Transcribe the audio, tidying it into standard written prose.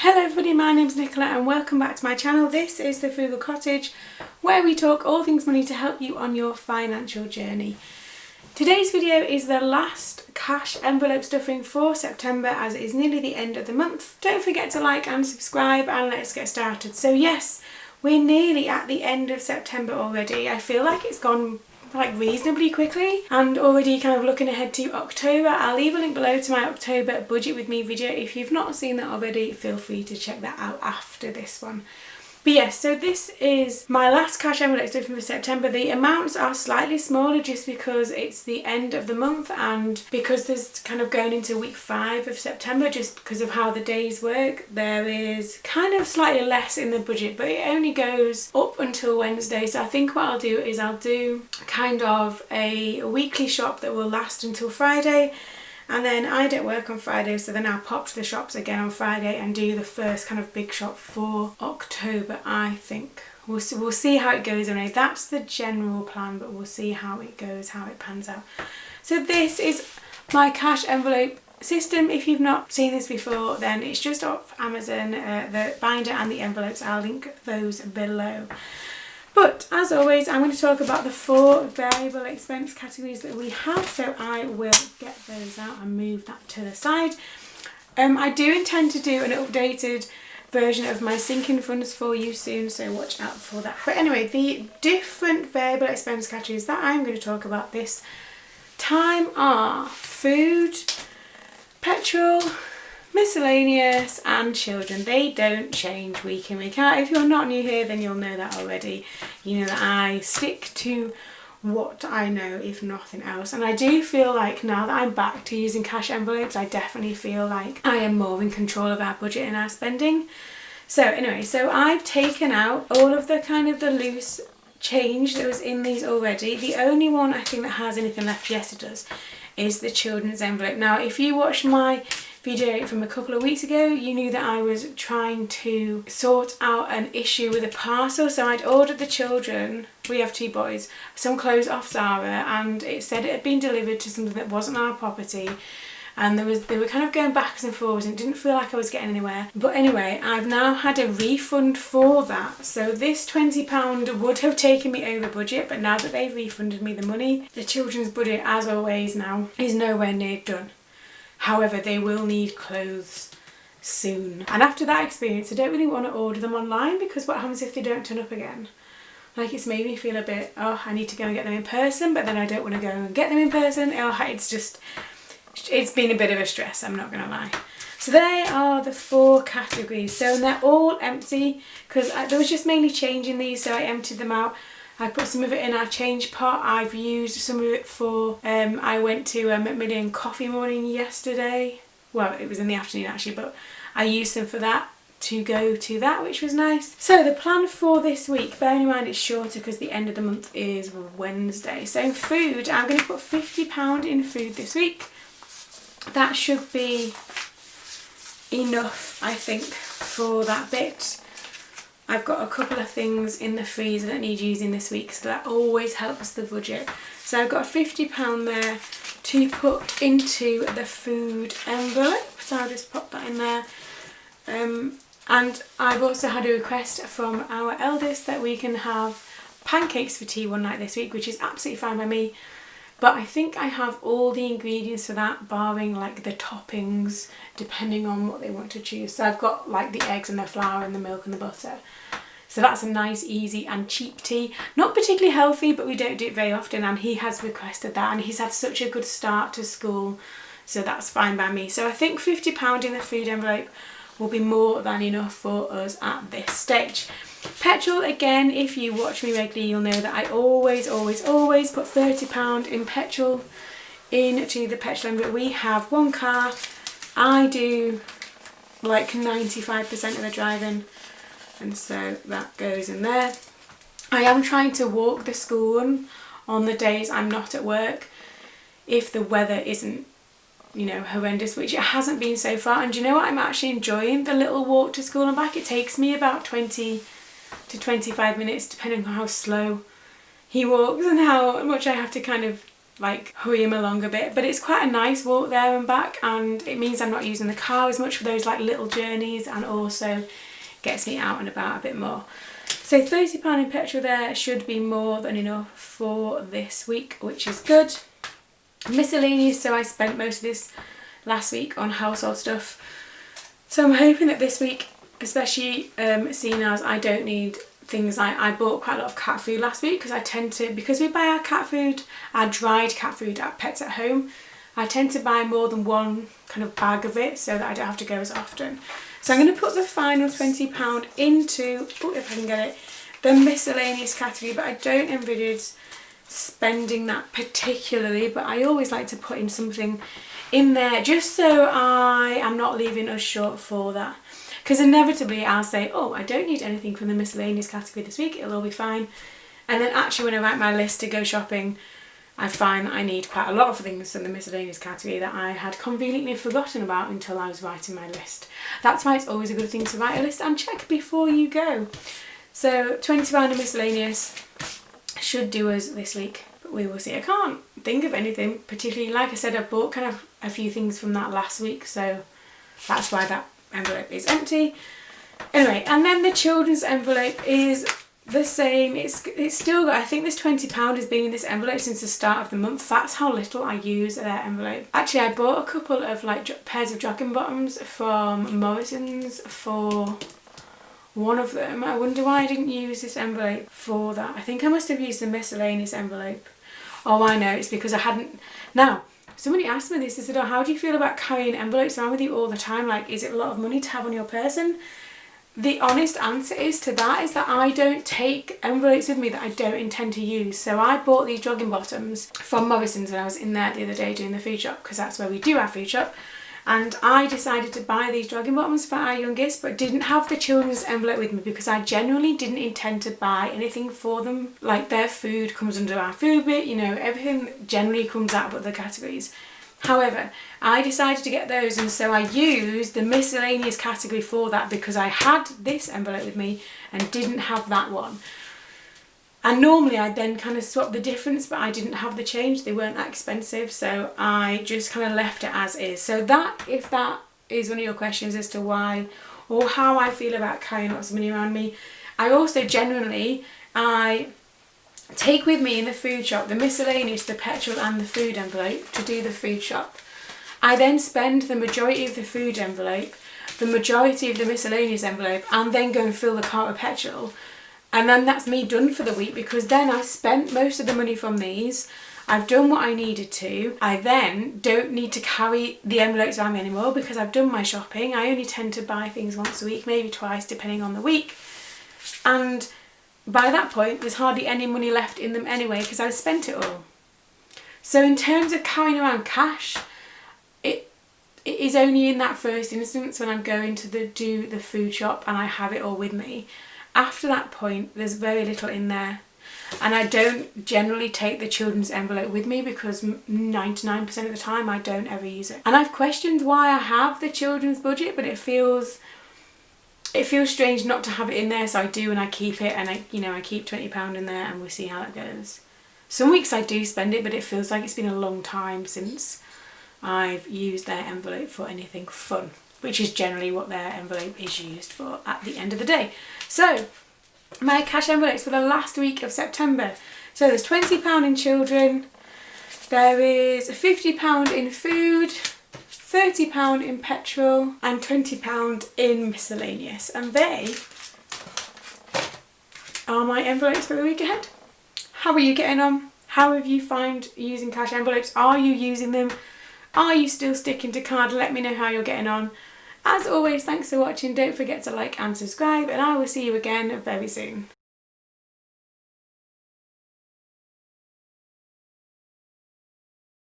Hello everybody, my name's Nicola and welcome back to my channel. This is the Frugal Cottage, where we talk all things money to help you on your financial journey. Today's video is the last cash envelope stuffing for September, as it is nearly the end of the month. Don't forget to like and subscribe and let's get started. So yes, we're nearly at the end of September already. I feel like it's gone reasonably quickly, and already kind of looking ahead to October. I'll leave a link below to my October budget with me video. If you've not seen that already, feel free to check that out after this one. But yes, so this is my last cash envelope stuffing for September. The amounts are slightly smaller just because it's the end of the month and because there's kind of going into week 5 of September, just because of how the days work. There is kind of slightly less in the budget, but it only goes up until Wednesday. So I think what I'll do is I'll do kind of a weekly shop that will last until Friday. And then I don't work on Friday, so then I'll pop to the shops again on Friday and do the first kind of big shop for October, I think. We'll see how it goes anyway. That's the general plan, but we'll see how it goes, how it pans out. So this is my cash envelope system. If you've not seen this before, then it's just off Amazon. The binder and the envelopes, I'll link those below. But as always, I'm going to talk about the 4 variable expense categories that we have, so I will get those out and move that to the side. I do intend to do an updated version of my sinking funds for you soon, so watch out for that. But anyway, the different variable expense categories that I'm going to talk about this time are food, petrol, miscellaneous and children. They don't change week in, week out. If you're not new here, then you'll know that already. You know that I stick to what I know, if nothing else. And I do feel like now that I'm back to using cash envelopes, I definitely feel like I am more in control of our budget and our spending. So anyway, so I've taken out all of the kind of the loose change that was in these already. The only one I think that has anything left, yes it does, is the children's envelope. Now if you watched my video from a couple of weeks ago, you knew that I was trying to sort out an issue with a parcel. So I'd ordered the children, we have 2 boys, some clothes off Zara, and it said it had been delivered to something that wasn't our property, and they were kind of going backwards and forwards and it didn't feel like I was getting anywhere. But anyway, I've now had a refund for that. So this £20 would have taken me over budget, but now that they've refunded me the money, the children's budget, as always now, is nowhere near done. However, they will need clothes soon. And after that experience, I don't really want to order them online, because what happens if they don't turn up again? Like, it's made me feel a bit, oh, I need to go and get them in person, but then I don't want to go and get them in person. Oh, it's been a bit of a stress, I'm not going to lie. So they are the 4 categories. So they're all empty, because there was just mainly change in these, so I emptied them out. I put some of it in our change pot. I've used some of it for, I went to Macmillan coffee morning yesterday. Well, it was in the afternoon actually, but I used some for that, to go to that, which was nice. So the plan for this week, bearing in mind it's shorter because the end of the month is Wednesday. So food, I'm going to put £50 in food this week. That should be enough, I think, for that bit. I've got a couple of things in the freezer that need using this week, so that always helps the budget. So I've got £50 there to put into the food envelope, so I'll just pop that in there. And I've also had a request from our eldest that we can have pancakes for tea one night this week, which is absolutely fine by me. But I think I have all the ingredients for that, barring like the toppings, depending on what they want to choose. So I've got like the eggs and the flour and the milk and the butter. So that's a nice, easy and cheap tea. Not particularly healthy, but we don't do it very often, and he has requested that, and he's had such a good start to school, so that's fine by me. So I think £50 in the food envelope will be more than enough for us at this stage. Petrol, again, if you watch me regularly, you'll know that I always put £30 in petrol into the petrol envelope. We have 1 car. I do like 95% of the driving, and so that goes in there. I am trying to walk the school run on the days I'm not at work, if the weather isn't, you know, horrendous, which it hasn't been so far. And do you know what, I'm actually enjoying the little walk to school and back. It takes me about 20 to 25 minutes depending on how slow he walks and how much I have to kind of like hurry him along a bit. But it's quite a nice walk there and back, and it means I'm not using the car as much for those like little journeys, and also gets me out and about a bit more. So £30 in petrol there should be more than enough for this week, which is good. Miscellaneous, so I spent most of this last week on household stuff. So I'm hoping that this week, especially seeing as I don't need things like, I bought quite a lot of cat food last week because I tend to, because we buy our cat food, our dried cat food at Pets at Home, I tend to buy more than one kind of bag of it so that I don't have to go as often. So I'm going to put the final £20 into, oh, if I can get it, the miscellaneous category, but I don't envisage spending that particularly, but I always like to put in something in there just so I am not leaving us short for that. Because inevitably I'll say, oh, I don't need anything from the miscellaneous category this week, it'll all be fine. And then actually when I write my list to go shopping, I find that I need quite a lot of things in the miscellaneous category that I had conveniently forgotten about until I was writing my list. That's why it's always a good thing to write a list and check before you go. So £20 in miscellaneous should do us this week, but we will see. I can't think of anything particularly. Like I said, I bought kind of a few things from that last week, so that's why that envelope is empty. Anyway, and then the children's envelope is the same. It's still got, I think this £20 has been in this envelope since the start of the month. That's how little I use their envelope. Actually, I bought a couple of like pairs of jogging bottoms from Morrison's for one of them. I wonder why I didn't use this envelope for that. I think I must have used the miscellaneous envelope. Oh, I know, it's because I hadn't. Now, somebody asked me this, they said, oh, how do you feel about carrying envelopes around with you all the time? Like, is it a lot of money to have on your person? The honest answer is to that is that I don't take envelopes with me that I don't intend to use. So I bought these jogging bottoms from Morrison's when I was in there the other day doing the food shop, because that's where we do our food shop. And I decided to buy these jogging bottoms for our youngest, but didn't have the children's envelope with me because I genuinely didn't intend to buy anything for them. Like, their food comes under our food bit, you know, everything generally comes out of other categories. However, I decided to get those, and so I used the miscellaneous category for that because I had this envelope with me and didn't have that one. And normally I'd then kind of swap the difference, but I didn't have the change, they weren't that expensive, so I just kind of left it as is. So that, if that is one of your questions as to why or how I feel about carrying lots of money around me, I also genuinely, I take with me in the food shop the miscellaneous, the petrol and the food envelope to do the food shop. I then spend the majority of the food envelope, the majority of the miscellaneous envelope, and then go and fill the cart with petrol. And then that's me done for the week, because then I've spent most of the money from these. I've done what I needed to. I then don't need to carry the envelopes around me anymore because I've done my shopping. I only tend to buy things once a week, maybe twice, depending on the week. And by that point, there's hardly any money left in them anyway because I've spent it all. So in terms of carrying around cash, it is only in that first instance when I'm going to do the food shop and I have it all with me. After that point, there's very little in there. And I don't generally take the children's envelope with me because 99% of the time I don't ever use it. And I've questioned why I have the children's budget, but it feels strange not to have it in there, so I do, and I keep it, and I keep £20 in there, and we'll see how that goes. Some weeks I do spend it, but it feels like it's been a long time since I've used their envelope for anything fun, which is generally what their envelope is used for at the end of the day. So my cash envelopes for the last week of September. So there's £20 in children, there is £50 in food, £30 in petrol and £20 in miscellaneous, and they are my envelopes for the week ahead. How are you getting on? How have you found using cash envelopes? Are you using them? Are you still sticking to card? Let me know how you're getting on. As always, thanks for watching. Don't forget to like and subscribe, and I will see you again very soon.